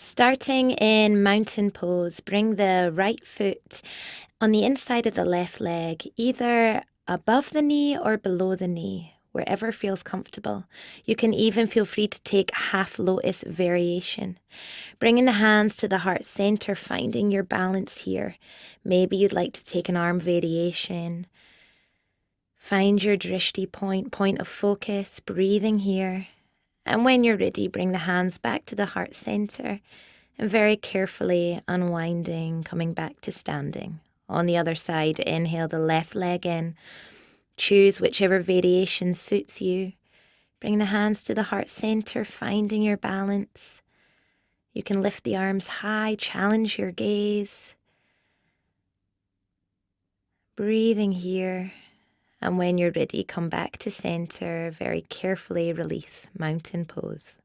Starting in mountain pose, bring the right foot on the inside of the left leg, either above the knee or below the knee, wherever feels comfortable. You can even feel free to take half lotus variation. Bringing the hands to the heart center, finding your balance here. Maybe you'd like to take an arm variation. Find your drishti point of focus, breathing here. And when you're ready, bring the hands back to the heart center and very carefully unwinding, coming back to standing. On the other side, inhale the left leg in. Choose whichever variation suits you. Bring the hands to the heart center, finding your balance. You can lift the arms high, challenge your gaze. Breathing here. And when you're ready, come back to center. Very carefully release, mountain pose.